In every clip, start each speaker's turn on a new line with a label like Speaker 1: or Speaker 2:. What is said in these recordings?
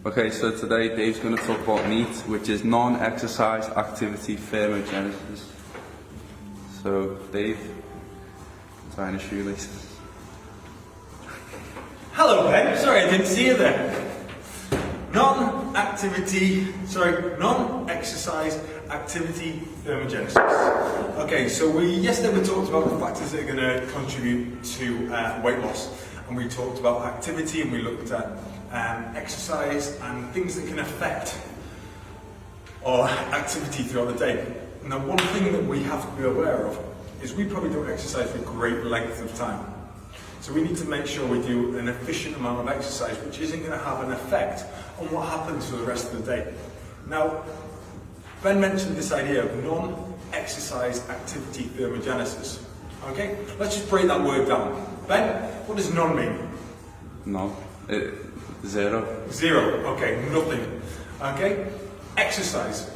Speaker 1: Okay, so today Dave's going to talk about NEAT, which is non-exercise activity thermogenesis. So, Dave, tying a shoelaces.
Speaker 2: Hello Ben, sorry I didn't see you there. Non-exercise activity thermogenesis. Okay, so yesterday we talked about the factors that are going to contribute to weight loss, and we talked about activity, and we looked at exercise and things that can affect our activity throughout the day. Now, one thing that we have to be aware of is we probably don't exercise for a great length of time. So we need to make sure we do an efficient amount of exercise, which isn't going to have an effect on what happens for the rest of the day. Now, Ben mentioned this idea of non-exercise activity thermogenesis. Okay, let's just break that word down. Ben, what does non mean?
Speaker 1: No, zero.
Speaker 2: Zero, okay, nothing. Okay, exercise.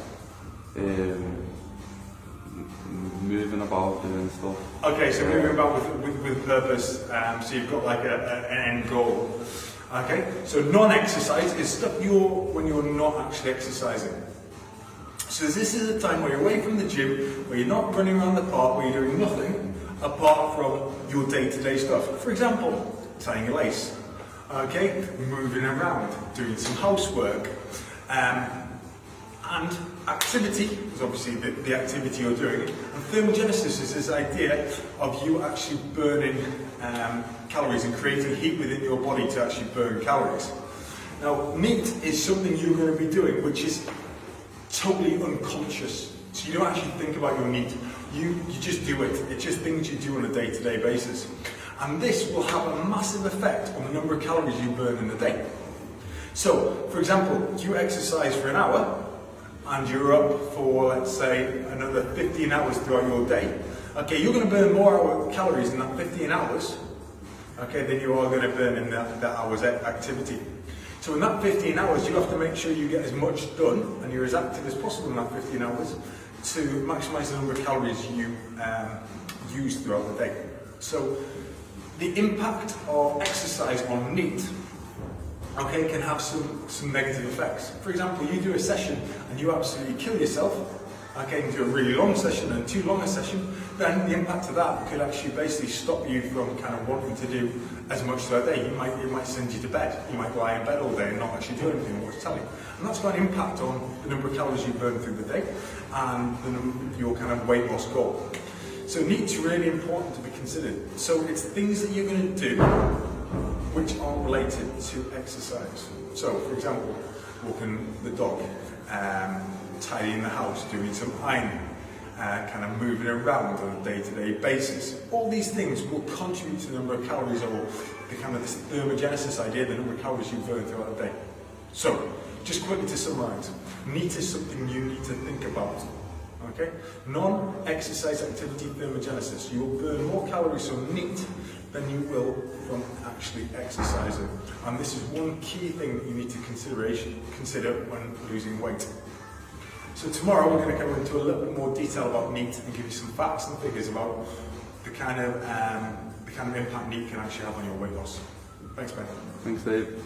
Speaker 1: Moving about, doing stuff.
Speaker 2: Okay, so moving about with purpose, so you've got like an end goal. Okay, so non-exercise is stuff when you're not actually exercising. So this is a time where you're away from the gym, where you're not running around the park, where you're doing nothing apart from your day-to-day stuff. For example, tying a lace, okay, moving around, doing some housework, and activity is obviously the activity you're doing, and thermogenesis is this idea of you actually burning calories and creating heat within your body to actually burn calories. Now, NEAT is something you're going to be doing which is totally unconscious, so you don't actually think about your NEAT, you just do it. It's just things you do on a day-to-day basis, and this will have a massive effect on the number of calories you burn in a day. So, for example, you exercise for an hour, and you're up for, let's say, another 15 hours throughout your day, okay, you're going to burn more calories in that 15 hours, okay, than you are going to burn in that hour's activity. So in that 15 hours, you have to make sure you get as much done, and you're as active as possible in that 15 hours, to maximise the number of calories you use throughout the day. So the impact of exercise on NEAT, okay, can have some negative effects. For example, you do a session and you absolutely kill yourself, okay, and do a really long session and too long a session, then the impact of that could actually basically stop you from kind of wanting to do as much throughout the day. It might send you to bed. You might lie in bed all day and not actually do anything and watch telly. And that's got an impact on the number of calories you burn through the day and your kind of weight loss goal. So NEAT's really important to be considered. So it's things that you're going to do which aren't related to exercise. So, for example, walking the dog, tidying the house, doing some ironing, kind of moving around on a day-to-day basis. All these things will contribute to the number of calories, or the kind of this thermogenesis idea, the number of calories you burn throughout the day. So, just quickly to summarise, NEAT is something you need to think about. Okay? Non-exercise activity thermogenesis. You will burn more calories from NEAT than you will from actually exercising. And this is one key thing that you need to consider when losing weight. So tomorrow we're going to go into a little bit more detail about NEAT and give you some facts and figures about the kind of impact NEAT can actually have on your weight loss. Thanks, Ben.
Speaker 1: Thanks, Dave.